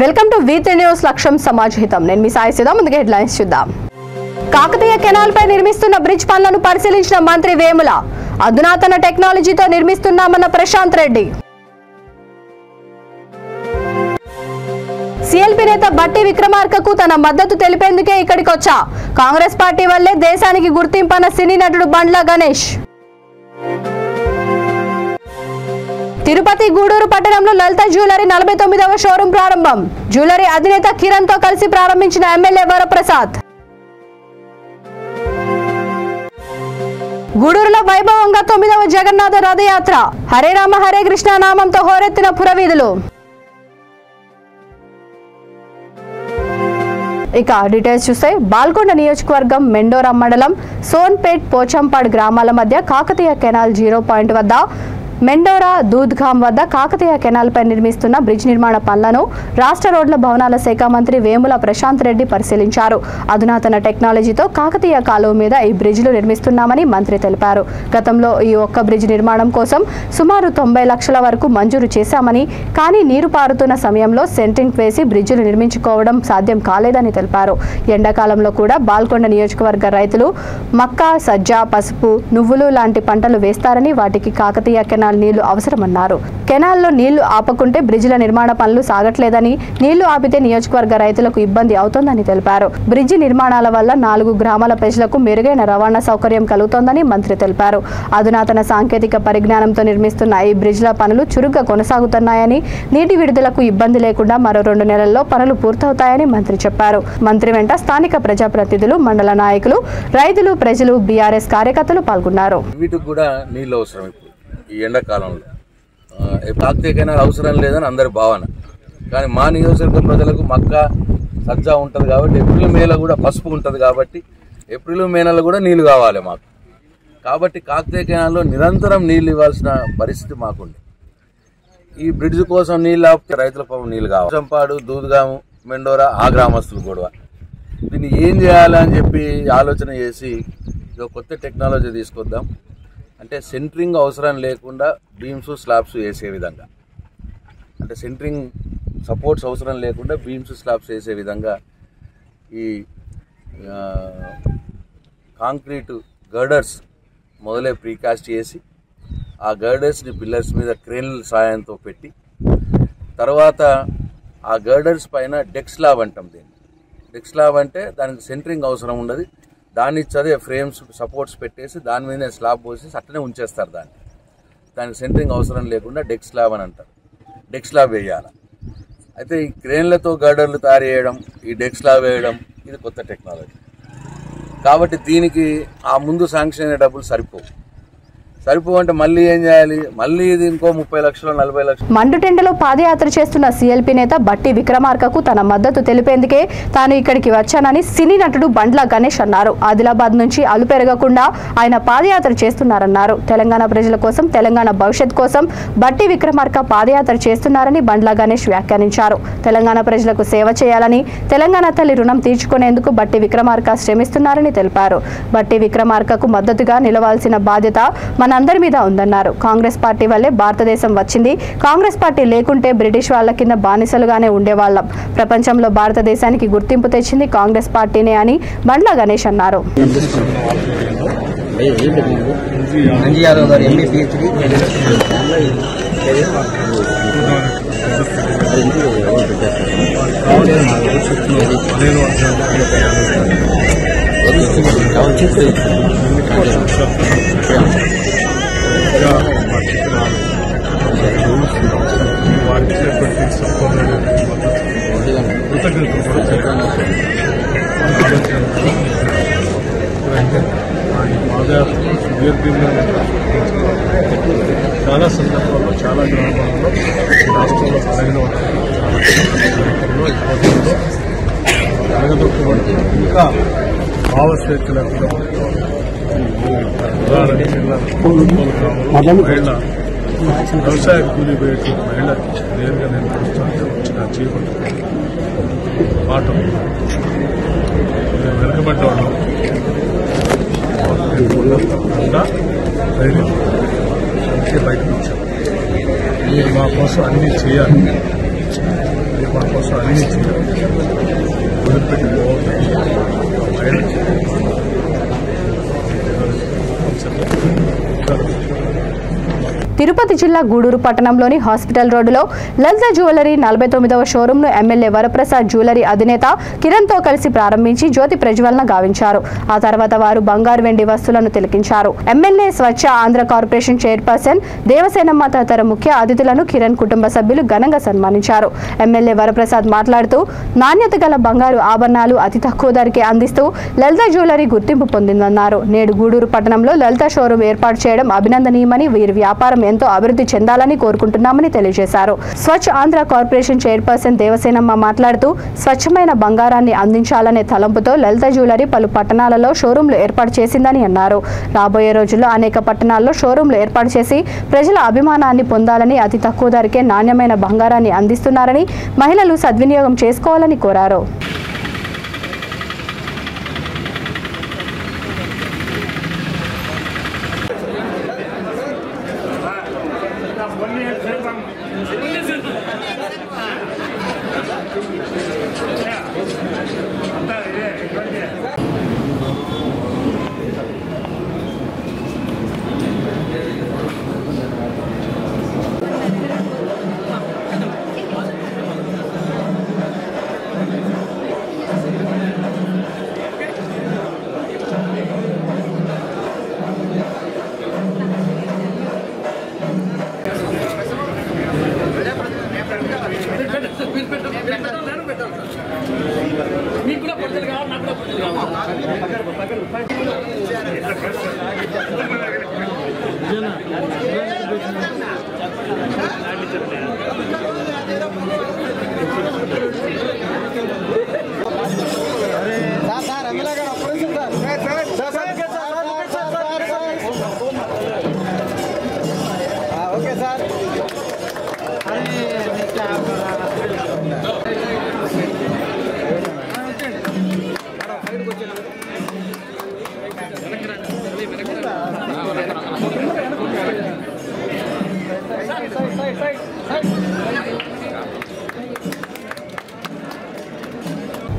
Welcome to V3 news లక్ష్యం సమాజ్ హితం. నేను మీ సాయి సిద్ధం. ముందుగా హెడ్లైన్స్ చూద్దాం. కాకతీయ కెనాల్ పై నిర్మిస్తున్న బ్రిడ్జ్ పనులను పరిశీలించిన మంత్రి వేముల. అధునాతన టెక్నాలజీతో నిర్మిస్తున్నామన్న ప్రశాంత్ రెడ్డి. సిఎల్పి నేత బట్టి విక్రమార్కకు తన మద్దతు తెలిపేందుకే ఇక్కడికి వచ్చా. కాంగ్రెస్ పార్టీ వల్లే దేశానికి గుర్తింపన్న సినీ నటుడు బండ్ల గణేష్. తిరుపతి గూడూరు పట్టణంలో లలిత జ్యువెలరీ 49వ షోరూం ప్రారంభం. జ్యువెలరీ అధినేత కిరణ్ తో కలిసి ప్రారంభించిన ఎమ్మెల్యే వరప్రసాద్. గూడూరులో వైభవంగా 9వ జగన్నాథ రథయాత్ర. హరే రామ హరే కృష్ణ నామంతో హోరెత్తిన పురవీధులు. ఇక డీటెయిల్స్ చూస్తే బాల్కొండ నియోజకవర్గం మెండోరా మండలం సోన్పేట్ పోచంపాడ్ గ్రామాల మధ్య కాకతీయ కెనాల్ 0 పాయింట్ వద్ద మెండోరా దూద్గాం వద్ద కాకతీయ కెనాల్ పై నిర్మిస్తున్న బ్రిడ్జ్ నిర్మాణ పనులను రాష్ట్ర రోడ్ల భవనాల శాఖ మంత్రి వేముల ప్రశాంత్ రెడ్డి పరిశీలించారు. అధునాతన టెక్నాలజీతో కాకతీయ కాలువ మీద ఈ బ్రిడ్జ్లు నిర్మిస్తున్నామని మంత్రి తెలిపారు. గతంలో ఈ ఒక్క బ్రిడ్జ్ నిర్మాణం కోసం సుమారు 90 లక్షల వరకు మంజూరు చేశామని, కానీ నీరు పారుతున్న సమయంలో సెంట్రింగ్ వేసి బ్రిడ్జ్లు నిర్మించుకోవడం సాధ్యం కాలేదని తెలిపారు. ఎండాకాలంలో కూడా బాల్కొండ నియోజకవర్గ రైతులు మక్క, సజ్జ, పసుపు, నువ్వులు లాంటి పంటలు వేస్తారని, వాటికి కాకతీయ కెనాల్ నీళ్లు అవసరమన్నారు. కెనాల్లో నీళ్లు ఆపకుంటే బ్రిడ్జిల నిర్మాణ పనులు సాగట్లేదని, నీళ్లు ఆపితే నియోజకవర్గ రైతులకు ఇబ్బంది అవుతోందని తెలిపారు. బ్రిడ్జి నిర్మాణాల వల్ల 4 గ్రామాల ప్రజలకు మెరుగైన రవాణా సౌకర్యం కలుగుతోందని మంత్రి తెలిపారు. అధునాతన సాంకేతిక పరిజ్ఞానంతో నిర్మిస్తున్న ఈ బ్రిడ్జిల పనులు చురుగ్గా కొనసాగుతున్నాయని, నీటి విడుదలకు ఇబ్బంది లేకుండా మరో 2 నెలల్లో పనులు పూర్తవుతాయని మంత్రి చెప్పారు. మంత్రి వెంట స్థానిక ప్రజాప్రతినిధులు, మండల నాయకులు, రైతులు, ప్రజలు, బీఆర్ఎస్ కార్యకర్తలు పాల్గొన్నారు. ఈ ఎండాకాలంలో కాకతీయ కెనాల్ అవసరం లేదని అందరి భావన, కానీ మా నియోజకవర్గ ప్రజలకు మక్క, సజ్జ ఉంటుంది కాబట్టి, ఏప్రిల్ మేలో కూడా పసుపు ఉంటుంది కాబట్టి, ఏప్రిల్ మే నెలలో కూడా నీళ్లు కావాలి మాకు. కాబట్టి కాకతీయ కెనాల్లో నిరంతరం నీళ్లు ఇవ్వాల్సిన పరిస్థితి మాకుంది. ఈ బ్రిడ్జ్ కోసం నీళ్ళు ఆపితే రైతుల పాపం నీళ్లు కావాలి. చంపాడు, దూద్గాము, మెండోరా ఆ గ్రామస్తులు గొడవ. దీన్ని ఏం చేయాలని చెప్పి ఆలోచన చేసి కొత్త టెక్నాలజీ తీసుకొద్దాం అంటే సెంట్రింగ్ అవసరం లేకుండా బీమ్స్, స్లాబ్స్ వేసే విధంగా, అంటే సెంట్రింగ్ సపోర్ట్స్ అవసరం లేకుండా బీమ్స్, స్లాబ్స్ వేసే విధంగా ఈ కాంక్రీటు గర్డర్స్ మొదలే ప్రీకాస్ట్ చేసి, ఆ గర్డర్స్ని పిల్లర్స్ మీద క్రేన్ల సాయంతో పెట్టి, తర్వాత ఆ గర్డర్స్ పైన డెక్ స్లాబ్ అంటాం. దీన్ని డెక్ స్లాబ్ అంటే దానికి సెంట్రింగ్ అవసరం ఉండదు. దాన్ని చదివే ఫ్రేమ్స్, సపోర్ట్స్ పెట్టేసి దాని మీదనే స్లాబ్ పోసేసి అట్లనే ఉంచేస్తారు. దానికి సెంట్రింగ్ అవసరం లేకుండా డెక్ స్లాబ్ అని అంటారు. డెక్ స్లాబ్ వేయాలి. అయితే ఈ క్రేన్లతో గర్డర్లు తయారు చేయడం, ఈ డెక్ స్లాబ్ వేయడం, ఇది కొత్త టెక్నాలజీ. కాబట్టి దీనికి ఆ ముందు శాంక్షన్ అయిన డబ్బులు సరిపో అంటే మళ్ళీ ఏం చేయాలి? మళ్ళీ ఇది ఇంకో 30 లక్షలు, 40 లక్షలు. మండుటెండలో పాదయాత్ర చేస్తున్న సిఎల్పి నేత బట్టి విక్రమార్కకు తన మద్దతు తెలిపేందుకే తాను ఇక్కడికి వచ్చానని సినీ నటుడు బండ్ల గణేష్ అన్నారు. ఆదిలాబాద్ నుంచి అలుపెరగకుండా ఆయన పాదయాత్ర చేస్తున్నారన్నారు. తెలంగాణ ప్రజల కోసం, తెలంగాణ భవిష్యత్ కోసం బట్టి విక్రమార్క పాదయాత్ర చేస్తున్నారని బండ్ల గణేష్ వ్యాఖ్యానించారు. తెలంగాణ ప్రజలకు సేవ చేయాలని, తెలంగాణ తల్లి రుణం తీర్చుకునేందుకు బట్టి విక్రమార్క శ్రమిస్తున్నారని తెలిపారు. బట్టి విక్రమార్కకు మద్దతుగా నిలవాల్సిన బాధ్యత మనందరి మీద ఉందన్నారు. కాంగ్రెస్ పార్టీ వల్లే భారతదేశం వచ్చింది. కాంగ్రెస్ పార్టీ లేకుంటే బ్రిటిష్ వాళ్ళ కింద బానిసలుగానే ఉండేవాళ్ళం. ప్రపంచంలో భారతదేశానికి గుర్తింపు తెచ్చింది కాంగ్రెస్ పార్టీనే అని బండ్ల గణేష్ అన్నారు. చాలా సందర్భాల్లో, చాలా గ్రామాల్లో రాష్ట్రంలో జరగదొక్కబడుతూ ఇంకా భావస్వేచ్ఛలకు మహిళ వ్యవసాయ కూలీ పోయేట్టు మహిళ నేరుగా నేను చూస్తుంటే వచ్చిన జీవనం మాట వెనుకబడ్డవాళ్ళు బయటకు వచ్చాం. మీరు మా కోసం అన్నీ చేయాలి. మా కోసం అవినీతి వదిలిపెట్టి తిరుపతి జిల్లా గూడూరు పట్టణంలోని హాస్పిటల్ రోడ్డులో లలిత జ్యువెలరీ 49వ షోరూంను ఎమ్మెల్యే వరప్రసాద్ జ్యువెలరీ అధినేత కిరణ్తో కలిసి ప్రారంభించి జ్యోతి ప్రజ్వలన గావించారు. ఆ తర్వాత వారు బంగారు వెండి వస్తువులను తిలకించారు. ఎమ్మెల్యే స్వచ్ఛ ఆంధ్ర కార్పొరేషన్ చైర్పర్సన్ దేవసేనమ్మ తదితర ముఖ్య అతిథులను కిరణ్ కుటుంబ సభ్యులు ఘనంగా సన్మానించారు. ఎమ్మెల్యే వరప్రసాద్ మాట్లాడుతూ నాణ్యత గల బంగారు ఆభరణాలు అతి తక్కువ ధరకే అందిస్తూ లలిత జ్యువెలరీ గుర్తింపు పొందిందన్నారు. నేడు గూడూరు పట్టణంలో లలిత షోరూం ఏర్పాటు చేయడం అభినందనీయమని, వీరి వ్యాపారం ఎంతో అభివృద్ధి చెందాలని కోరుకుంటున్నామని తెలియజేశారు. స్వచ్ఛ ఆంధ్ర కార్పొరేషన్ చైర్పర్సన్ దేవసేనమ్మ మాట్లాడుతూ స్వచ్ఛమైన బంగారాన్ని అందించాలనే తలంపుతో లలిత జ్యువెలరీ పలు పట్టణాలలో షోరూంలు ఏర్పాటు చేసిందని అన్నారు. రాబోయే రోజుల్లో అనేక పట్టణాల్లో షోరూంలు ఏర్పాటు చేసి ప్రజల అభిమానాన్ని పొందాలని, అతి తక్కువ ధరకే నాణ్యమైన బంగారాన్ని అందిస్తున్నారని, మహిళలు సద్వినియోగం చేసుకోవాలని కోరారు.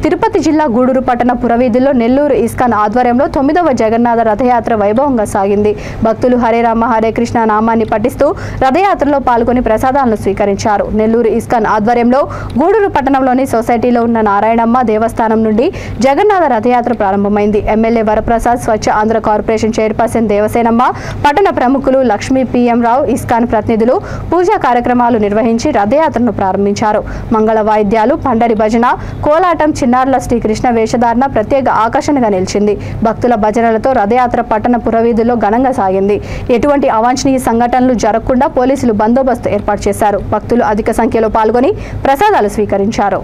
తిరుపతి జిల్లా గూడూరు పట్టణ పురవీధుల్లో నెల్లూరు ఇస్కాన్ ఆధ్వర్యంలో 9వ జగన్నాథ రథయాత్ర వైభవంగా సాగింది. భక్తులు హరే రామ హరే కృష్ణ నామాన్ని పఠిస్తూ రథయాత్రలో పాల్గొని ప్రసాదాలను స్వీకరించారు. నెల్లూరు ఇస్కాన్ ఆధ్వర్యంలో గూడూరు పట్టణంలోని సొసైటీలో ఉన్న నారాయణమ్మ దేవస్థానం నుండి జగన్నాథ రథయాత్ర ప్రారంభమైంది. ఎమ్మెల్యే వరప్రసాద్, స్వచ్ఛ ఆంధ్ర కార్పొరేషన్ చైర్పర్సన్ దేవసేనమ్మ, పట్టణ ప్రముఖులు లక్ష్మీ పిఎం రావు, ఇస్కాన్ ప్రతినిధులు పూజా కార్యక్రమాలు నిర్వహించి రథయాత్రను ప్రారంభించారు. మంగళ వాయిద్యాలు, పండరి భజన, కోలాటం, చిన్నారుల శ్రీకృష్ణ వేషధారణ ప్రత్యేక ఆకర్షణగా నిలిచింది. భక్తుల భజనలతో రథయాత్ర పట్టణ పురవీధుల్లో ఘనంగా సాగింది. ఎటువంటి అవాంఛనీయ సంఘటనలు జరగకుండా పోలీసులు బందోబస్తు ఏర్పాటు చేశారు. భక్తులు అధిక సంఖ్యలో పాల్గొని ప్రసాదాలు స్వీకరించారు.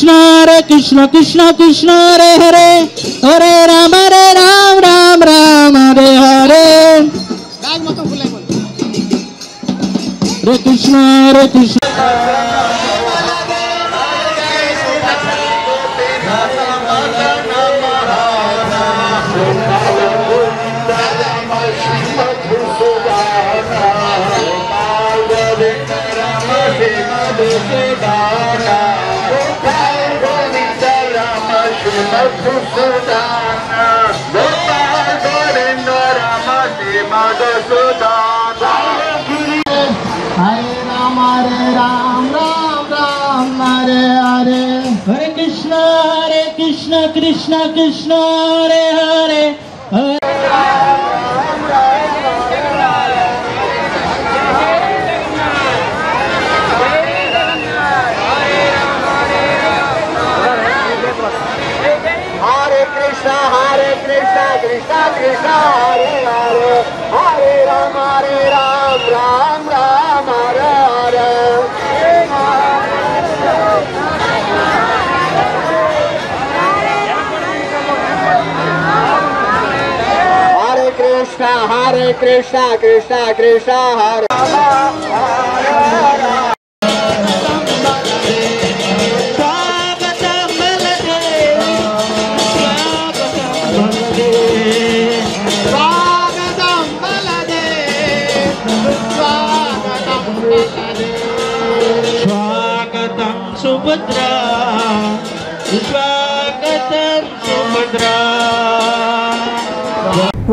Hare Krishna Krishna Krishna Hare Hare Hare Ram Ram Ram Hare Hare Hare Krishna Hare Krishna Hare Ram Ram Ram Hare Hare Hare Krishna Krishna Krishna Hare Hare Hare Hare Ram, Ram Ram, Hare Hare. Hare Krishna, Krishna Krishna, Hare Rama. स्वागतं सुभद्रा स्वागतं सुभद्रा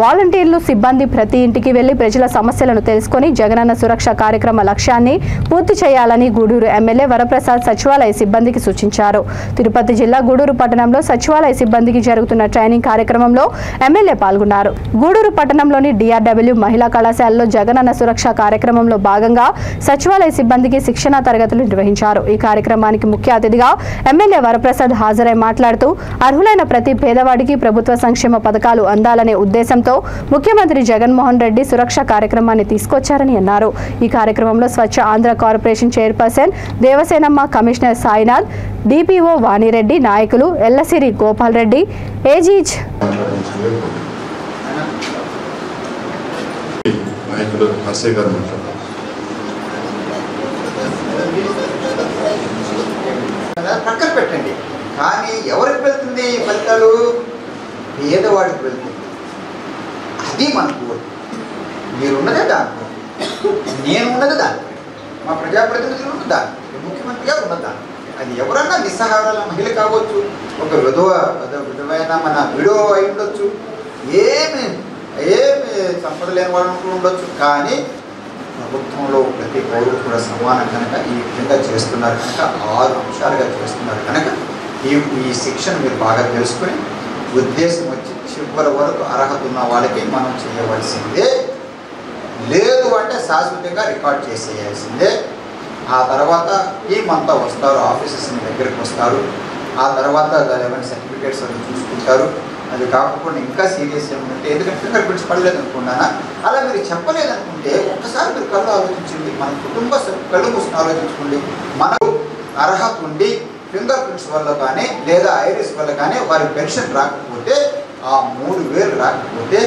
వాలంటీర్లు సిబ్బంది ప్రతి ఇంటికి వెళ్లి ప్రజల సమస్యలను తెలుసుకొని జగనన్న సురక్ష కార్యక్రమ లక్ష్యాన్ని పూర్తి చేయాలని గూడూరు ఎమ్మెల్యే వరప్రసాద్ సచివాలయ సిబ్బందికి సూచించారు. తిరుపతి జిల్లా గూడూరు పట్టణంలో సచివాలయ సిబ్బందికి జరుగుతున్న ట్రైనింగ్ కార్యక్రమంలో ఎమ్మెల్యే పాల్గొన్నారు. గూడూరు పట్టణంలోని DRW మహిళా కళాశాలలో జగనన్న సురక్ష కార్యక్రమంలో భాగంగా సచివాలయ సిబ్బందికి శిక్షణా తరగతులు నిర్వహించారు. ఈ కార్యక్రమానికి ముఖ్య అతిథిగా ఎమ్మెల్యే వరప్రసాద్ హాజరై మాట్లాడుతూ అర్హులైన ప్రతి పేదవాడికి ప్రభుత్వ సంక్షేమ పథకాలు అందాలనే ఉద్దేశంతో ముఖ్యమంత్రి జగన్మోహన్ రెడ్డి సురక్ష కార్యక్రమాన్ని తీసుకొచ్చారని అన్నారు. ఈ కార్యక్రమంలో Swachh Andhra corporation chairperson Devasenamma, commissioner Sainath, DPO Vanireddy, నాయకులు ఎల్లసిరి గోపాల్ రెడ్డి, ఏజీజ్ పక్కన పెట్టండి. కానీ ఎవరికి వెళ్తుంది ఫలితాలు? పేదవాడికి వెళ్తుంది. అది మనకు మీరున్నదే దాంట్లో, నేను ఉన్నది దాంట్లో, మా ప్రజాప్రతినిధులు ఉన్న దాంట్లో, ముఖ్యమంత్రి గారు ఉన్న దాంట్లో. అది ఎవరన్నా నిస్సహారాల మహిళ కావచ్చు, ఒక విధమైన మన విడో అయి ఉండొచ్చు, ఏమి సంపద లేని వాళ్ళు ఉండొచ్చు. కానీ ప్రభుత్వంలో ప్రతి పౌరుడు కూడా సమానం కనుక ఈ విధంగా చేస్తున్నారు కనుక 6 అంశాలుగా చేస్తున్నారు కనుక ఈ శిక్షణ మీరు బాగా తెలుసుకొని ఉద్దేశం వచ్చి చివరి వరకు అర్హత ఉన్న వాళ్ళకి మనం చేయవలసిందే. లేదు అంటే శాశ్వతంగా రికార్డ్ చేసేయాల్సిందే. ఆ తర్వాత టీం అంతా వస్తారు, ఆఫీసర్స్ దగ్గరికి వస్తారు. ఆ తర్వాత ఏమైనా సర్టిఫికేట్స్ అవి చూసుకుంటారు. అది కాకుండా ఇంకా సీరియస్ ఏమంటే, ఎందుకంటే ఫింగర్ ప్రింట్స్ పడలేదు అనుకున్నానా, అలా మీరు చెప్పలేదనుకుంటే ఒక్కసారి మీరు కళ్ళు ఆలోచించండి. మన కుటుంబ కళ్ళు మూసుకుని ఆలోచించుకోండి. మనకు అర్హత ఉండి ఫింగర్ ప్రింట్స్ వల్ల కానీ లేదా ఐరిస్ వల్ల కానీ వారి పెన్షన్ రాకపోతే, ఆ 3000 రాకపోతే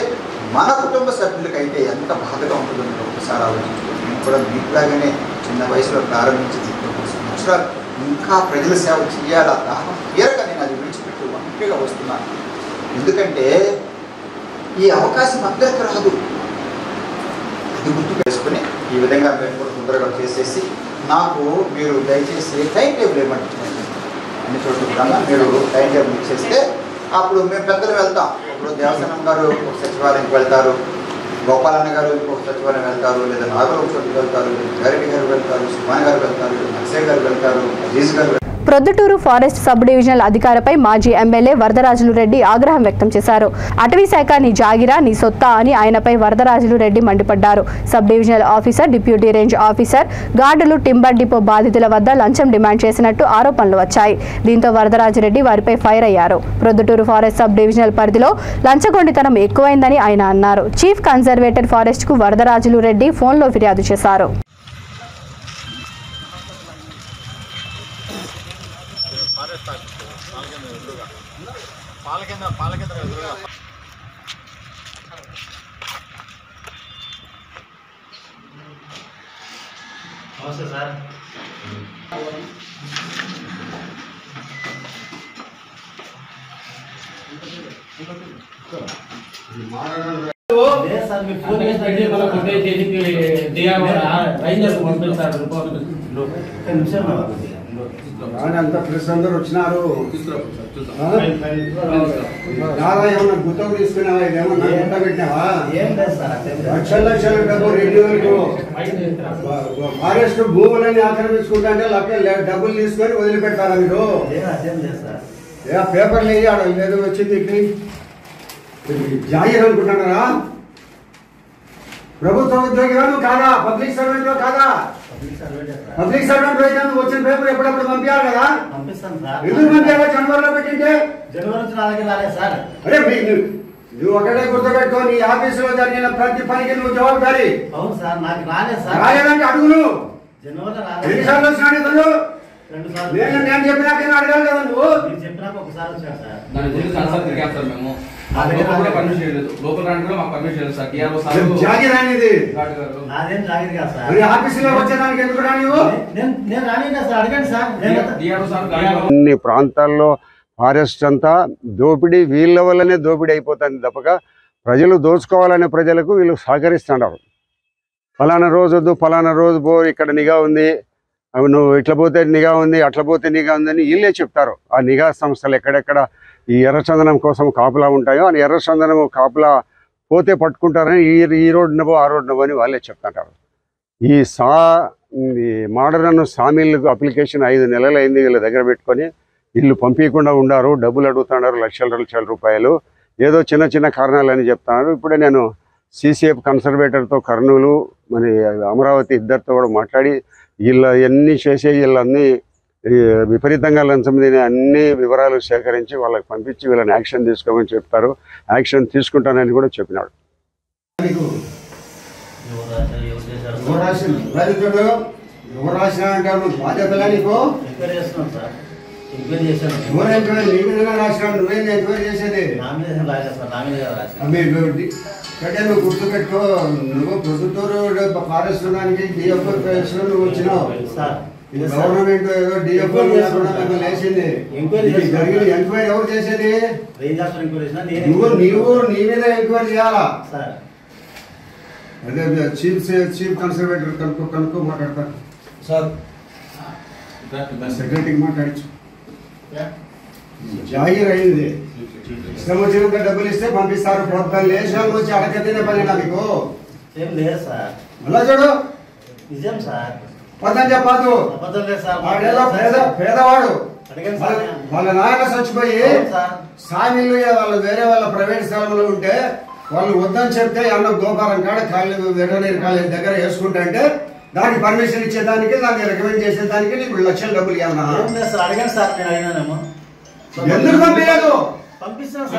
మన కుటుంబ సభ్యులకైతే ఎంత బాధగా ఉంటుందో మీరు ఒకసారి ఆలోచించుకోండి. నేను కూడా మీకులాగానే చిన్న వయసులో ప్రారంభించి 30 సంవత్సరాలు ఇంకా ప్రజల సేవ చేయాలా దాహం తీరక నేను అది విడిచిపెట్టి ఒంటరిగా వస్తున్నాను. ఎందుకంటే ఈ అవకాశం అందరికీ రాదు. అది గుర్తు వేసుకుని ఈ విధంగా మేము కూడా తొందరగా చేసేసి నాకు మీరు దయచేసి టైం టేబుల్ ఇవ్వండి. అన్ని చోట్ల కూడా మీరు టైం టేబుల్ ఇచ్చేస్తే అప్పుడు మేము పెద్దలు వెళ్తాం. ఇప్పుడు దేవసేనం గారు ఒక సచివాలయంకి వెళ్తారు, గోపాలన్న గారు ఇంకొక సచివాలయం వెళ్తారు, లేదా నాగర్ ఒక చోటుకి వెళ్తారు, గారెడ్డి గారు వెళ్తారు, సుమాన్ గారు వెళ్తారు, నర్సయ్య గారు వెళ్తారు, అజీజ్ గారు. ప్రొద్దుటూరు ఫారెస్ట్ సబ్ డివిజనల్ అధికారిపై మాజీ ఎమ్మెల్యే వరదరాజులు రెడ్డి ఆగ్రహం వ్యక్తం చేశారు. అటవీ శాఖ నీ జాగిరా నీ సొత్తా అని ఆయనపై వరదరాజులు రెడ్డి మండిపడ్డారు. Sub divisional officer, deputy range officer, గార్డులు టింబర్ డిపో బాధితుల వద్ద లంచం డిమాండ్ చేసినట్టు ఆరోపణలు వచ్చాయి. దీంతో వరదరాజురెడ్డి వారిపై ఫైర్ అయ్యారు. ప్రొద్దుటూరు ఫారెస్ట్ సబ్ డివిజనల్ పరిధిలో లంచగొండితనం ఎక్కువైందని ఆయన అన్నారు. చీఫ్ కన్జర్వేటర్ ఫారెస్ట్ కు వరదరాజులు రెడ్డి ఫోన్లో ఫిర్యాదు చేశారు. నమస్తే సార్. అంత ప్రెస్ అందరు వచ్చినారు. ఏమన్నా గుర్తు తీసుకున్నావా? ఇదేమన్నా గుంట పెట్టినావా? లక్షల డబ్బు రెడ్డిలకు ఫారెస్ట్ భూములని ఆక్రమించుకుంటా అంటే డబ్బులు తీసుకొని వదిలిపెట్టారా మీరు? పేపర్లు వేయాడు ఏదో వచ్చింది జాయిర్ అనుకుంటున్నారా? ప్రభుత్వ ఉద్యోగి కాదా? పబ్లిక్ సర్వెంట్ కాదా? పబ్లిక్ సర్వెంట్ అయితే వచ్చిన పేపర్ ఎప్పుడప్పుడు పంపించాలి కదా? ఎందుకు పంపించాలి? జనవరిలో పెట్టింటే జనవరి నుంచి నా దగ్గర రాలేదు సార్. అరే నువ్వు ఒకటే గుర్తుపెట్టుకో, నీ ఆఫీసులో జరిగిన ప్రతి పనికి నువ్వు జవాబుదారి. అవును సార్, నాకు రాలేదు సార్. రాలేదంటే అడుగు. నువ్వు జనవరిలో రాలేదు. ఎన్నిసార్లు వచ్చినాడు ఇతను? 2 సార్లు. నేను చెప్పినాక అడగాలి కదా నువ్వు. మీరు చెప్పినాక ఒకసారి వచ్చాడు సార్. దాని గురించి సార్ తిరిగాం సార్ మేము. పర్మిషన్ చేయలేదు, లోపల రాని కూడా మాకు పర్మిషన్ చేయలేదు సార్. టీఆర్ఓ సార్ జాగిరానిది నాదేం జాగిరి కాదు సార్. ఆఫీసులో వచ్చేదానికి ఎందుకు రాని? నేను రాని సార్, అడగండి సార్. టీఆర్ఓ సార్ అన్ని ప్రాంతాల్లో ఫారెస్ట్ అంతా దోపిడీ, వీళ్ళ వల్లనే దోపిడీ అయిపోతుంది తప్పక ప్రజలు దోచుకోవాలనే ప్రజలకు వీళ్ళు సహకరిస్తున్నారు. ఫలానా రోజు వద్దు, ఫలానా రోజు పో, ఇక్కడ నిఘా ఉంది, నువ్వు ఇట్లా పోతే నిఘా ఉంది, అట్లా పోతే నిఘా ఉందని వీళ్ళే చెప్తారు. ఆ నిఘా సంస్థలు ఎక్కడెక్కడ ఈ ఎర్రచందనం కోసం కాపులా ఉంటాయో ఆ ఎర్రచందనం కాపులా పోతే పట్టుకుంటారని ఈ రోడ్డున పో, ఆ రోడ్డున పో అని వాళ్ళే చెప్తుంటారు. ఈ మోడరన్ సామీళ్ళకు అప్లికేషన్ 5 నెలలు అయింది వీళ్ళ దగ్గర పెట్టుకొని. ఇల్లు పంపించకుండా ఉండారు, డబ్బులు అడుగుతున్నారు, లక్షల రూపాయలు. ఏదో చిన్న చిన్న కారణాలని చెప్తున్నారు. ఇప్పుడే నేను సిసిఎఫ్ కన్సర్వేటర్తో కర్నూలు మరి అమరావతి ఇద్దరితో కూడా మాట్లాడి వీళ్ళ ఎన్ని చేసే వీళ్ళన్నీ విపరీతంగా లంచం తినే అన్ని వివరాలు సేకరించి వాళ్ళకి పంపించి వీళ్ళని యాక్షన్ తీసుకోమని చెప్తారు. యాక్షన్ తీసుకుంటానని కూడా చెప్పినాడు. ఎవరు రాసిన అంటారు? బాధ్యతలా నీకు? ఎంక్వైరీ చేస్తున్నాం సార్. ఎంక్వైరీ చేశాను. ఎవరు ఎంక్వైరీ? నీ మీద రాసినాడు, నువ్వేం ఎంక్వైరీ చేసేది? నా మీద రాలేదు సార్, నా మీద రాశాను. అంటే నువ్వు గుర్తుపెట్టుకో, నువ్వు ప్రొద్దుటూరు ఫారెస్ట్ దానికి డిఎఫ్ఓ నువ్వు వచ్చినావు. గవర్నమెంట్ ఏదో డిఎఫ్ఓ లేచింది. జరిగిన ఎంక్వైరీ ఎవరు చేసేది? నువ్వు నీ మీద ఎంక్వైరీ చేయాలా? అదే చీఫ్ కన్సర్వేటర్ కనుక్కో మాట్లాడతారు సార్. సెక్రటరీకి మాట్లాడచ్చు. జాగీర్ అయింది, ఇష్టం వచ్చినంత డబ్బులు ఇస్తే పంపిస్తారు. ప్రభుత్వం లేచాలు వచ్చి అడగతినే పని మీకు ఏం లేదు సార్. మళ్ళా చూడు, నిజం సార్, అబద్ధం చెప్పద్దు. అబద్ధం లేదు సార్. వాడేదో పేదవాడు, వాళ్ళ నాయన చచ్చిపోయి సామీళ్ళు వాళ్ళు వేరే వాళ్ళ ప్రైవేట్ స్థలంలో ఉంటే వాళ్ళు వద్దని చెప్తే అన్న గోపాలం కాడ వెటర్నరీ కాలేజ్ దగ్గర వేసుకుంటా అంటే దానికి పర్మిషన్ ఇచ్చేదానికి, దాన్ని రికమెండ్ చేసేదానికి నీకు లక్షలు డబ్బులు ఇవ్వనా? అడగండి సార్, నేను అడిగినానేమో. ఎందుకు పంపించలేదు? పంపిస్తున్నాను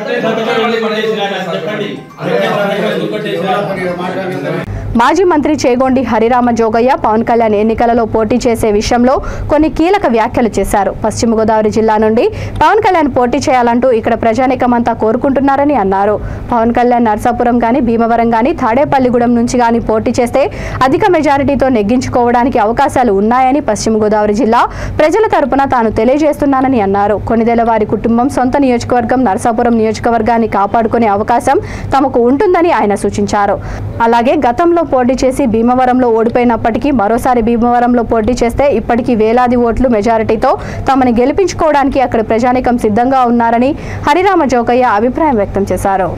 సార్. మాజీ మంత్రి చేగొండి హరిరామ జోగయ్య పవన్ కళ్యాణ్ ఎన్నికలలో పోటీ చేసే విషయంలో కొన్ని కీలక వ్యాఖ్యలు చేశారు. పశ్చిమ గోదావరి జిల్లా నుండి పవన్ కళ్యాణ్ పోటీ చేయాలంటూ ఇక్కడ ప్రజానీకమంతా కోరుకుంటున్నారని అన్నారు. పవన్ కళ్యాణ్ నర్సాపురం గాని, భీమవరం గాని, తాడేపల్లిగూడెం నుంచి గాని పోటీ చేస్తే అధిక మెజారిటీతో నెగ్గించుకోవడానికి అవకాశాలు ఉన్నాయని పశ్చిమ గోదావరి జిల్లా ప్రజల తరపున తాను తెలియజేస్తున్నానని అన్నారు. కొనిదెల వారి కుటుంబం సొంత నియోజకవర్గం నర్సాపురం నియోజకవర్గాన్ని కాపాడుకునే అవకాశం తమకు ఉంటుందని ఆయన సూచించారు. అలాగే గతంలో పోటీ చేసి భీమవరంలో ఓడిపోయినప్పటికీ మరోసారి భీమవరంలో పోటీ చేస్తే ఇప్పటికీ వేలాది ఓట్లు మెజారిటీతో తమని గెలిపించుకోవడానికి అక్కడ ప్రజానీకం సిద్ధంగా ఉన్నారని హరిరామ జోగయ్య అభిప్రాయం వ్యక్తం చేశారు.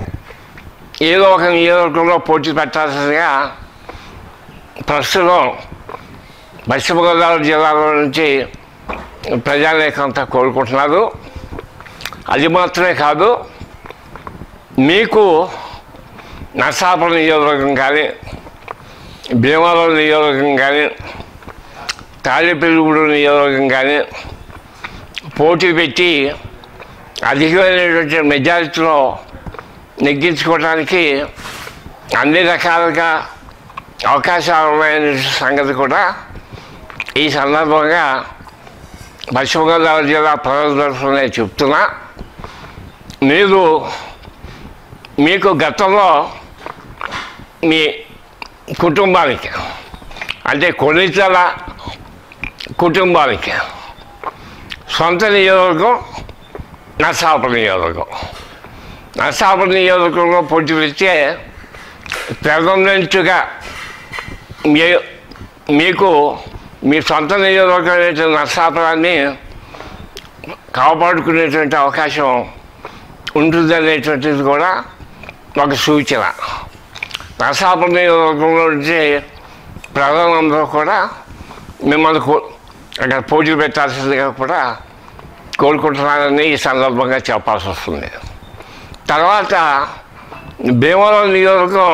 ఏదో ఒక నియోజకవర్గంలో పోటీ పెట్టాల్సిందిగా ప్రస్తుతం పశ్చిమ గోదావరి జిల్లాలో నుంచి ప్రజానీకంతా కోరుకుంటున్నారు. అది మాత్రమే కాదు, మీకు నర్సాపురం నియోజకవర్గం కానీ, భీమవరం నియోజకవర్గం కానీ, తాడేపల్లిగూడెం నియోజకవర్గం కానీ పోటీ పెట్టి అధికమైనటువంటి మెజారిటీలో నెగ్గించుకోవడానికి అన్ని రకాలుగా అవకాశాలు ఉన్నాయనే సంగతి కూడా ఈ సందర్భంగా పశ్చిమ గోదావరి జిల్లా ప్రజల తరఫున చెప్తున్నా. మీకు గతంలో మీ కుటుంబానికి అంటే కొనితల కుటుంబానికి సొంత నియోజకవర్గం నర్సాపురం నియోజకవర్గం. నర్సాపురం నియోజకవర్గంలో పోటీ పెడితే పెర్మనెంట్గా మీకు మీ సొంత నియోజకవర్గం నర్సాపురాన్ని కాపాడుకునేటువంటి అవకాశం ఉంటుందనేటువంటిది కూడా ఒక సూచన. నర్సాపురం నియోజకవర్గంలో నుంచి ప్రజలందరూ కూడా మిమ్మల్ని అక్కడ పోటీ పెట్టాల్సిందిగా కూడా కోరుకుంటున్నారని ఈ సందర్భంగా చెప్పాల్సి వస్తుంది. తర్వాత భీమవరం నియోజకవర్గం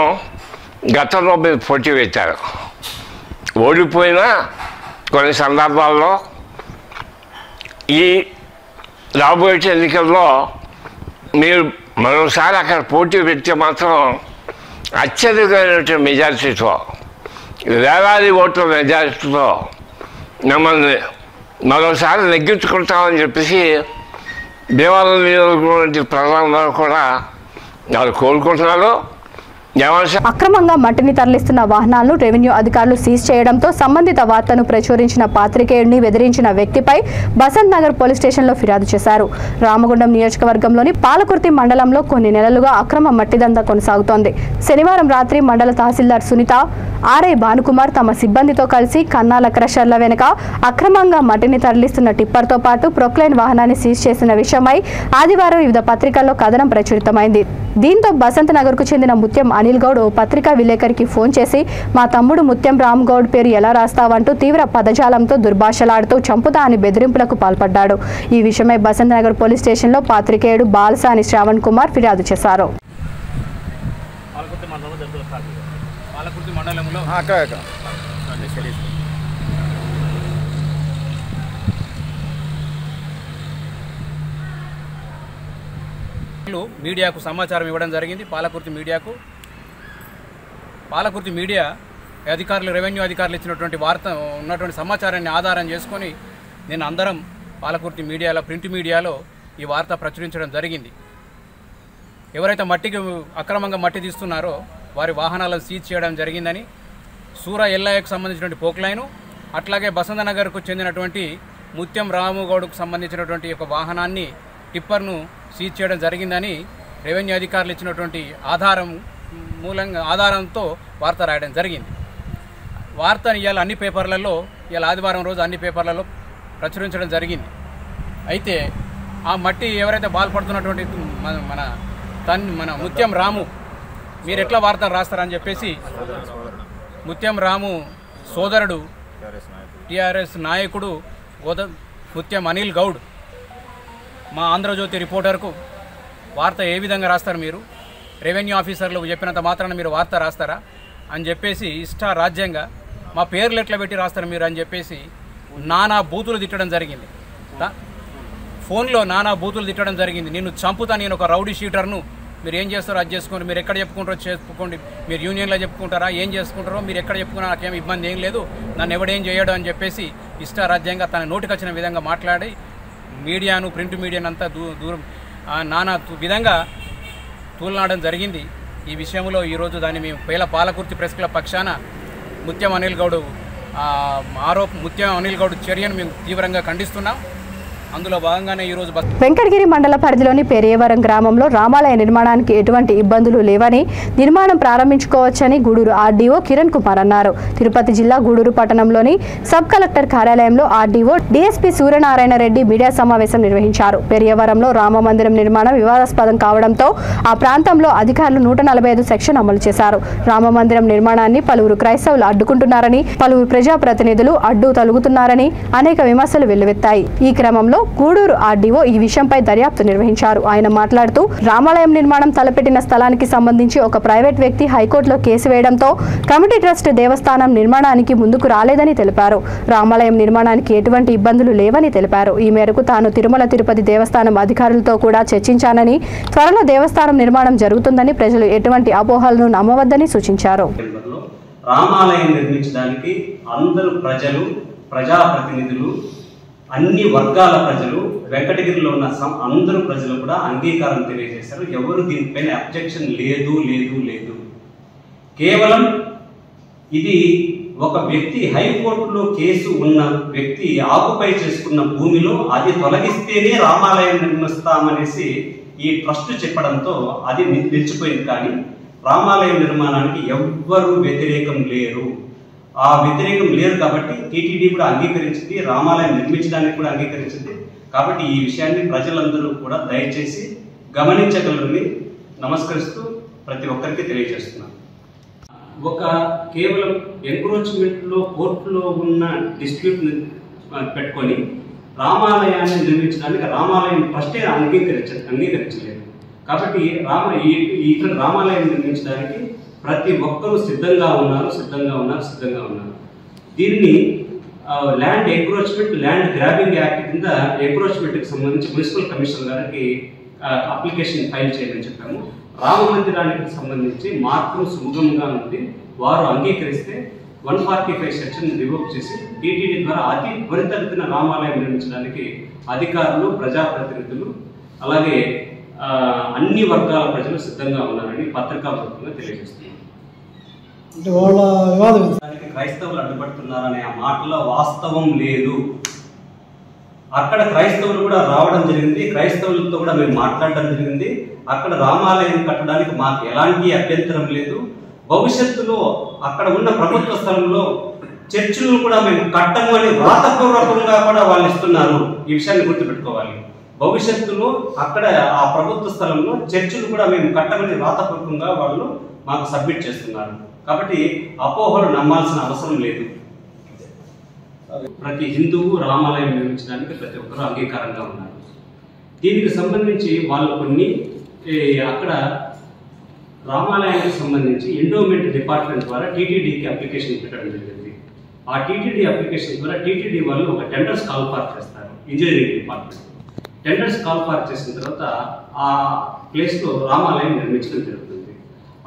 గతంలో మీరు పోటీ పెట్టారు, ఓడిపోయినా కొన్ని సందర్భాల్లో ఈ రాబోయే ఎన్నికల్లో మీరు మరోసారి అక్కడ పోటీ పెడితే మాత్రం అత్యధికమైన మెజారిటీతో, వేలాది ఓట్ల మెజారిటీతో మమ్మల్ని మరోసారి నెగ్గించుకుంటామని చెప్పేసి దేవాలయం నియోజకవర్గం ప్రజలందరూ కూడా వాళ్ళు కోరుకుంటున్నారు. అక్రమంగా మట్టిని తరలిస్తున్న వాహనాలను రెవెన్యూ అధికారులు సీజ్ చేయడంతో సంబంధిత వార్తను ప్రచురించిన పాత్రికేయుడిని బెదిరించిన వ్యక్తిపై బసంత్ నగర్ పోలీస్ స్టేషన్లో ఫిర్యాదు చేశారు. రామగుండం నియోజకవర్గంలోని పాలకుర్తి మండలంలో కొన్ని నెలలుగా అక్రమ మట్టి దందా కొనసాగుతోంది. శనివారం రాత్రి మండల తహసీల్దార్ సునీత, ఆర్ఐ భానుకుమార్ తమ సిబ్బందితో కలిసి కన్నాల క్రషర్ల వెనుక అక్రమంగా మట్టిని తరలిస్తున్న టిప్పర్తో పాటు ప్రొక్లైన్ వాహనాన్ని సీజ్ చేసిన విషయమై ఆదివారం వివిధ పత్రికల్లో కథనం ప్రచురితమైంది. దీంతో బసంత్ నగర్కు చెందిన ముత్యం అనిల్ గౌడ్ ఓ పత్రికా విలేకరికి ఫోన్ చేసి మా తమ్ముడు ముత్యం రామ్ గౌడ్ పేరు ఎలా రాస్తావంటూ తీవ్ర పదజాలంతో దుర్భాషలాడుతూ చంపుతా అని బెదిరింపులకు పాల్పడ్డాడు. ఈ విషయమై బసంత్ నగర్ పోలీస్ స్టేషన్లో పాత్రికేయుడు బాలసాని శ్రావణ్ కుమార్ ఫిర్యాదు చేశారు. మీడియాకు సమాచారం ఇవ్వడం జరిగింది. పాలకుర్తి మీడియా అధికారులు, రెవెన్యూ అధికారులు ఇచ్చినటువంటి వార్త ఉన్నటువంటి సమాచారాన్ని ఆధారం చేసుకొని నేను అందరం పాలకుర్తి మీడియాలో, ప్రింట్ మీడియాలో ఈ వార్త ప్రచురించడం జరిగింది. ఎవరైతే అక్రమంగా మట్టి తీస్తున్నారో వారి వాహనాలను సీజ్ చేయడం జరిగిందని, సూరా ఎల్ఐకు సంబంధించినటువంటి పోక్లైను, అట్లాగే బసంత్ నగర్కు చెందినటువంటి ముత్యం రాముగౌడ్కు సంబంధించినటువంటి ఒక వాహనాన్ని, టిప్పర్ను సీజ్ చేయడం జరిగిందని రెవెన్యూ అధికారులు ఇచ్చినటువంటి ఆధారంతో వార్త రాయడం జరిగింది. వార్తని ఇవాళ అన్ని పేపర్లలో, ఇవాళ ఆదివారం రోజు అన్ని పేపర్లలో ప్రచురించడం జరిగింది. అయితే ఆ మట్టి ఎవరైతే బాల్పడుతున్నటువంటి మన ముత్యం రాము, మీరు ఎట్లా వార్త రాస్తారని చెప్పేసి ముత్యం రాము సోదరుడు టీఆర్ఎస్ నాయకుడు ముత్యం అనిల్ గౌడ్ మా ఆంధ్రజ్యోతి రిపోర్టర్కు వార్త ఏ విధంగా రాస్తారు, మీరు రెవెన్యూ ఆఫీసర్లు చెప్పినంత మాత్రాన మీరు వార్త రాస్తారా అని చెప్పేసి రాజ్యంగా మా పేర్లు ఎట్లా పెట్టి రాస్తారు మీరు అని చెప్పేసి నానా బూతులు తిట్టడం జరిగింది. ఫోన్లో నానా బూతులు తిట్టడం జరిగింది. నిన్ను చంపుతా, నేను ఒక రౌడీ షీటర్ను, మీరు ఏం చేస్తారో అది చేసుకోండి, మీరు ఎక్కడ చెప్పుకుంటారో చెప్పుకోండి, మీరు యూనియన్లో చెప్పుకుంటారా, ఏం చేసుకుంటారో మీరు ఎక్కడ చెప్పుకున్నా నాకేం ఇబ్బంది ఏం లేదు, నన్ను ఎవడేం చేయడం అని చెప్పేసి రాజ్యంగా తన నోటికి వచ్చిన విధంగా మాట్లాడి మీడియాను, ప్రింట్ మీడియాను అంతా దూరం నానా విధంగా తూలనాడడం జరిగింది. ఈ విషయంలో ఈరోజు దాన్ని మేము పాలకుర్తి ప్రెస్ క్లబ్ పక్షాన ముత్యం అనిల్ గౌడ్ చర్యను మేము తీవ్రంగా ఖండిస్తున్నాం. అందులో భాగంగానే ఈరోజు వెంకటగిరి మండల పరిధిలోని పెరియవరం గ్రామంలో రామాలయ నిర్మాణానికి ఎటువంటి ఇబ్బందులు లేవని, నిర్మాణం ప్రారంభించుకోవచ్చని గూడూరు ఆర్డీఓ కిరణ్ కుమార్ అన్నారు. తిరుపతి జిల్లా గూడూరు పట్టణంలోని సబ్ కలెక్టర్ కార్యాలయంలో RDO DSP Suryanarayana Reddy media సమావేశం నిర్వహించారు. పెరియవరంలో రామ మందిరం నిర్మాణం వివాదాస్పదం కావడంతో ఆ ప్రాంతంలో అధికారులు 145 సెక్షన్ అమలు చేశారు. రామ మందిరం నిర్మాణాన్ని పలువురు క్రైస్తవులు అడ్డుకుంటున్నారని, పలువురు ప్రజాప్రతినిధులు అడ్డు తొలుగుతున్నారని అనేక విమర్శలు వెల్లువెత్తాయి. ఈ క్రమంలో గూడూరు ఆర్డీఓ ఈ విషయంపై దర్యాప్తు నిర్వహించారు. ఆయన మాట్లాడుతూ రామాలయం నిర్మాణం తలపెట్టిన స్థలానికి సంబంధించి ఒక ప్రైవేట్ వ్యక్తి హైకోర్టులో కేసు వేయడంతో కమిటీ ట్రస్ట్ దేవస్థానం నిర్మాణానికి ముందుకు రాలేదని తెలిపారు. రామాలయం నిర్మాణానికి ఎటువంటి ఇబ్బందులు లేవని తెలిపారు. ఈ మేరకు తాను తిరుమల తిరుపతి దేవస్థానం అధికారులతో కూడా చర్చించానని, త్వరలో దేవస్థానం నిర్మాణం జరుగుతుందని, ప్రజలు ఎటువంటి అపోహలను నమ్మవద్దని సూచించారు. రామాలయం నిర్మించడానికి అందరూ ప్రజాప్రతినిధులు, అన్ని వర్గాల ప్రజలు, వెంకటగిరిలో ఉన్న అందరూ ప్రజలు కూడా అంగీకారం తెలియజేశారు. ఎవరు దీనిపైన అబ్జెక్షన్ లేదు. కేవలం ఇది ఒక వ్యక్తి హైకోర్టులో కేసు ఉన్న వ్యక్తి ఆకుపై చేసుకున్న భూమిలో అది తొలగిస్తేనే రామాలయం నిర్మిస్తామనేసి ఈ ట్రస్ట్ చెప్పడంతో అది నిలిచిపోయింది. కానీ రామాలయం నిర్మాణానికి ఎవ్వరూ వ్యతిరేకం లేరు. ఆ వ్యతిరేకం లేరు కాబట్టి టీటీడీ కూడా అంగీకరించింది, రామాలయం నిర్మించడానికి కూడా అంగీకరించింది. కాబట్టి ఈ విషయాన్ని ప్రజలందరూ కూడా దయచేసి గమనించగలరని నమస్కరిస్తూ ప్రతి ఒక్కరికి తెలియజేస్తున్నాను. కేవలం ఎంక్రోచ్మెంట్లో కోర్టులో ఉన్న డిస్ప్యూట్ పెట్టుకొని రామాలయాన్ని నిర్మించడానికి రామాలయం ట్రస్టే అంగీకరించలేదు. కాబట్టి ఇక్కడ రామాలయం నిర్మించడానికి ప్రతి ఒక్కరూ సిద్ధంగా ఉన్నారు. దీనిని land encroachment, land grabbing act కింద ఎంక్రోచ్మెంట్కి సంబంధించి మున్సిపల్ కమిషనర్ గారికి అప్లికేషన్ ఫైల్ చేయమని చెప్పాము. రామ మందిరానికి సంబంధించి మార్పులు సుముఖంగా ఉంది. వారు అంగీకరిస్తే 145 సెక్షన్ రివోక్ చేసి టీటీడీ ద్వారా అతి త్వరితగతిన రామాలయం నిర్మించడానికి అధికారులు, ప్రజాప్రతినిధులు, అలాగే అన్ని వర్గాల ప్రజలు సిద్ధంగా ఉన్నారని పత్రికాపూర్వకంగా తెలియజేస్తున్నారు. క్రైస్తవులు అడ్డుపడుతున్నారనే ఆ మాటలో వాస్తవం లేదు. అక్కడ క్రైస్తవులు కూడా రావడం జరిగింది, క్రైస్తవులతో కూడా మేము మాట్లాడడం జరిగింది. అక్కడ రామాలయం కట్టడానికి మాకు ఎలాంటి అభ్యంతరం లేదు. భవిష్యత్తులో అక్కడ ఉన్న ప్రభుత్వ స్థలంలో చర్చిలను కూడా మేము కట్టము అని వ్రాతపూర్వకంగా కూడా వాళ్ళు ఇస్తున్నారు. ఈ విషయాన్ని గుర్తుపెట్టుకోవాలి. భవిష్యత్తులో అక్కడ ఆ ప్రభుత్వ స్థలంలో చర్చిలు కూడా మేము కట్టమని వ్రాతపూర్వకంగా వాళ్ళు మాకు సబ్మిట్ చేస్తున్నారు. కాబట్టి అపోహలు నమ్మాల్సిన అవసరం లేదు. ప్రతి హిందువు రామాలయం నిర్మించడానికి ప్రతి ఒక్కరూ అంగీకారంగా ఉన్నారు. దీనికి సంబంధించి వాళ్ళు కొన్ని అక్కడ రామాలయానికి సంబంధించి ఎండోమెంట్ డిపార్ట్మెంట్ ద్వారా టీటీడీకి అప్లికేషన్ పెట్టడం జరిగింది. ఆ టీటీడీ అప్లికేషన్ ద్వారా టీటీడీ వాళ్ళు ఒక టెండర్స్ కాల్ ఫార్ చేస్తారు. Engineering department tenders call far చేసిన తర్వాత ఆ ప్లేస్లో రామాలయం నిర్మించడం జరుగుతుంది.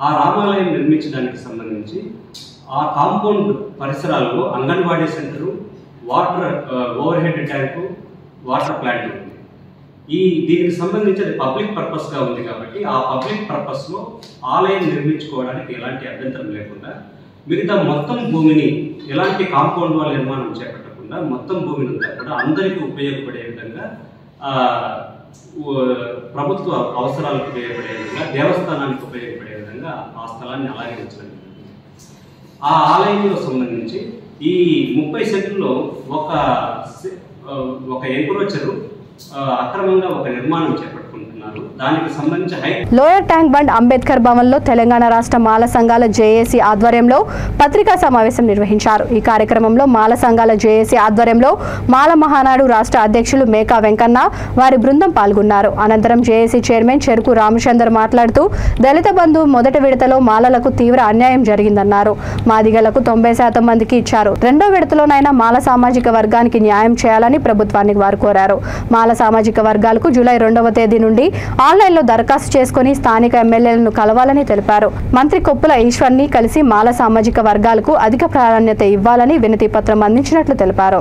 ఆ రామాలయం నిర్మించడానికి సంబంధించి ఆ కాంపౌండ్ పరిసరాల్లో anganwadi centre, water over head tank, water plant ఉంది. దీనికి సంబంధించి అది పబ్లిక్ పర్పస్గా ఉంది కాబట్టి ఆ పబ్లిక్ పర్పస్లో ఆలయం నిర్మించుకోవడానికి ఎలాంటి అభ్యంతరం లేకుండా మిగతా మొత్తం భూమిని ఎలాంటి కాంపౌండ్ వాల్ నిర్మాణం చేపట్టకుండా మొత్తం భూమిని అంతా కూడా అందరికీ ఉపయోగపడే విధంగా ప్రభుత్వ అవసరాలకు ఉపయోగపడే విధంగా, దేవస్థానానికి ఉపయోగపడే విధంగా ఆ స్థలాన్ని అలాగే ఉంచడం జరిగింది. ఆ ఆలయంలో సంబంధించి ఈ 30 సెంట్లలో ఒక ఎంక్రోచరు అక్రమంగా ఒక నిర్మాణం చేపట్టుకుంటున్నారు. దానికి సంబంధించి లోయర్ ట్యాంక్ బండ్ అంబేద్కర్ భవన్లో తెలంగాణ రాష్ట్ర మాల సంఘాల జేఏసీ ఆధ్వర్యంలో పత్రికా సమావేశం నిర్వహించారు. ఈ కార్యక్రమంలో మాల సంఘాల జేఏసీ ఆధ్వర్యంలో మాల మహానాడు రాష్ట్ర అధ్యక్షులు మేకా వెంకన్న, వారి బృందం పాల్గొన్నారు. అనంతరం జేఏసీ చైర్మన్ చెరుకు రామచందర్ మాట్లాడుతూ దళిత బంధు మొదటి విడతలో మాలలకు తీవ్ర అన్యాయం జరిగిందన్నారు. మాదిగలకు 90% మందికి ఇచ్చారు. రెండో విడతలోనైనా మాల సామాజిక వర్గానికి న్యాయం చేయాలని ప్రభుత్వాన్ని వారు కోరారు. మాల సామాజిక వర్గాలకు జూలై 2వ తేదీ నుండి ఆన్లైన్లో దరఖాస్తు చేసుకుని స్థానిక ఎమ్మెల్యేలను కలవాలని తెలిపారు. మంత్రి కొప్పుల ఈశ్వర్ని కలిసి మాల సామాజిక వర్గాలకు అధిక ప్రాధాన్యత ఇవ్వాలని వినతి పత్రం అందించినట్లు తెలిపారు.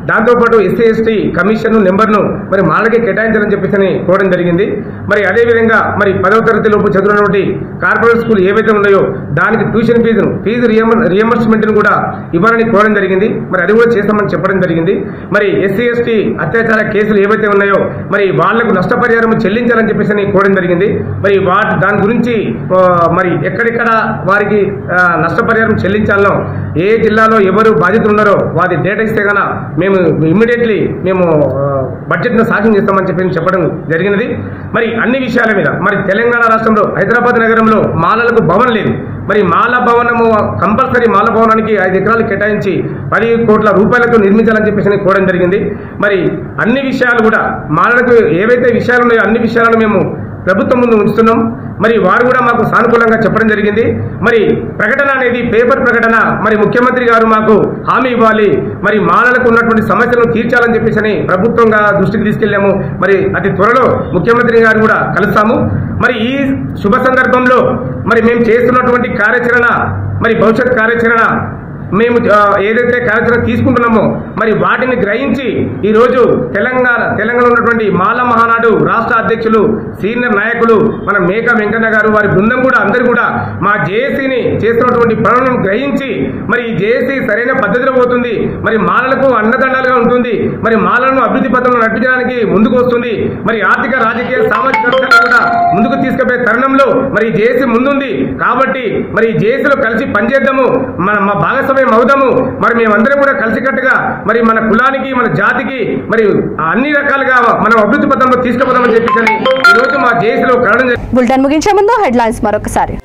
దాంతోపాటు ఎస్సీ ఎస్టీ కమిషన్ నెంబర్ను మరి మాలకి కేటాయించాలని చెప్పేసి కోరడం జరిగింది. మరి అదేవిధంగా మరి 10వ తరగతి లోపు చదువుతున్నటువంటి కార్పొరేట్ స్కూల్ ఏవైతే ఉన్నాయో దానికి ట్యూషన్ ఫీజు రియంబర్స్మెంట్ కూడా ఇవ్వాలని కోరడం జరిగింది. మరి అది కూడా చేస్తామని చెప్పడం జరిగింది. మరి ఎస్సీ ఎస్టీ అత్యాచార కేసులు ఏవైతే ఉన్నాయో మరి వాళ్లకు నష్టపరిహారం చెల్లించాలని చెప్పేసి కోరడం జరిగింది. మరి దాని గురించి మరి ఎక్కడెక్కడ వారికి నష్టపరిహారం చెల్లించాలనో, ఏ జిల్లాలో ఎవరు బాధితులు ఉన్నారో వారి డేటా ఇస్తే కన్నా మేము ఇమ్మీడియట్లీ బడ్జెట్ను సాధ్యం చేస్తామని చెప్పడం జరిగినది. మరి అన్ని విషయాల మీద మరి తెలంగాణ రాష్ట్రంలో హైదరాబాద్ నగరంలో మాలలకు భవన్ లేదు. మరి మాల భవనము కంపల్సరీ మాల భవనానికి 5 ఎకరాలు కేటాయించి 10 కోట్ల రూపాయలతో నిర్మించాలని చెప్పేసి కోరడం జరిగింది. మరి అన్ని విషయాలు కూడా మాలలకు ఏవైతే విషయాలు ఉన్నాయో అన్ని విషయాలను మేము ప్రభుత్వం ముందు ఉంచుతున్నాం. మరి వారు కూడా మాకు సానుకూలంగా చెప్పడం జరిగింది. మరి ప్రకటన అనేది పేపర్ ప్రకటన మరి ముఖ్యమంత్రి గారు మాకు హామీ ఇవ్వాలి, మరి మాలలకు ఉన్నటువంటి సమస్యలను తీర్చాలని చెప్పేసి ప్రభుత్వంగా దృష్టికి తీసుకెళ్లాము. మరి అతి త్వరలో ముఖ్యమంత్రి గారు కూడా కలుస్తాము. మరి ఈ శుభ సందర్భంలో మరి మేము చేస్తున్నటువంటి కార్యాచరణ మరి భవిష్యత్ కార్యాచరణ మేము ఏదైతే కార్యాచరణ తీసుకుంటున్నామో మరి వాటిని గ్రహించి ఈరోజు తెలంగాణ ఉన్నటువంటి మాల మహానాడు రాష్ట్ర అధ్యక్షులు సీనియర్ నాయకులు మన మేకా వెంకన్న గారు వారి బృందం కూడా అందరూ కూడా మా జేఏసీని చేస్తున్నటువంటి పనులను గ్రహించి మరి ఈ జేఏసీ సరైన పద్ధతిలో పోతుంది, మరి మాలలకు అండదండాలుగా ఉంటుంది, మరి మాలను అభివృద్ధి పథంలో నడిపించడానికి ముందుకు వస్తుంది, మరి ఆర్థిక రాజకీయ సామాజిక అంశాలను కూడా ముందుకు తీసుకుపోయే తరుణంలో మరి జేఏసీ ముందుంది. కాబట్టి మరి జేఏసీలో కలిసి పనిచేద్దాము, మా భాగస్వామ్యం అవుదాము. మరి మేమందరం కూడా కలిసికట్టుగా మరి మన కులానికి మన జాతికి మరి అన్ని రకాలుగా మనం అభివృద్ధి పథంలో తీసుకుపోదామని చెప్పేసి ఈ రోజు మా జేఏసీలో కలవడం. బులెటిన్ ముగించే ముందు హెడ్లైన్స్ మరొకసారి.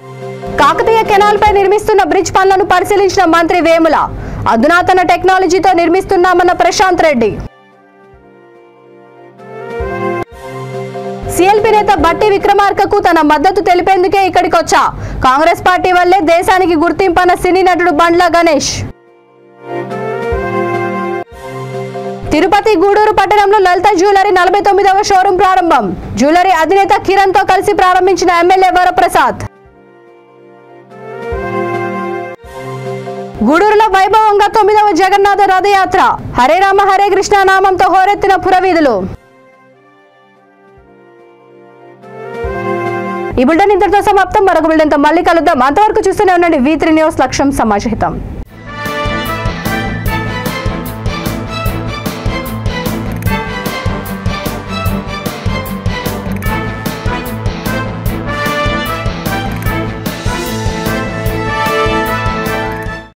కాకతీయ కెనాల్ పై నిర్మిస్తున్న బ్రిడ్జ్ పనులను పరిశీలించిన మంత్రి వేముల. అధునాతన టెక్నాలజీతో నిర్మిస్తున్నామన్న ప్రశాంత్ రెడ్డి. సిఎల్పి నేత బట్టి విక్రమార్కకు తన మద్దతు తెలిపేందుకే ఇక్కడికొచ్చా. కాంగ్రెస్ పార్టీ వల్లే దేశానికి గుర్తింపన్న సినీ నటుడు బండ్ల గణేష్. తిరుపతి గూడూరు పట్టణంలో లలిత జ్యువెలరీ 49వ షోరూం ప్రారంభం. జ్యువెలరీ అధినేత కిరణ్ తో కలిసి ప్రారంభించిన ఎమ్మెల్యే వరప్రసాద్. గూడూరులో వైభవంగా 9వ జగన్నాథ రథయాత్ర. హరే రామ హరే కృష్ణ నామంతో హోరెత్తిన పురవీధులు. ఈ బులెటిన్ ఇంతటితో సమాప్తం. మరొక బులెటిన్తో మళ్ళీ కలుద్దాం. అంతవరకు చూస్తూనే ఉండండి V3 న్యూస్. లక్ష్యం సమాజహితం.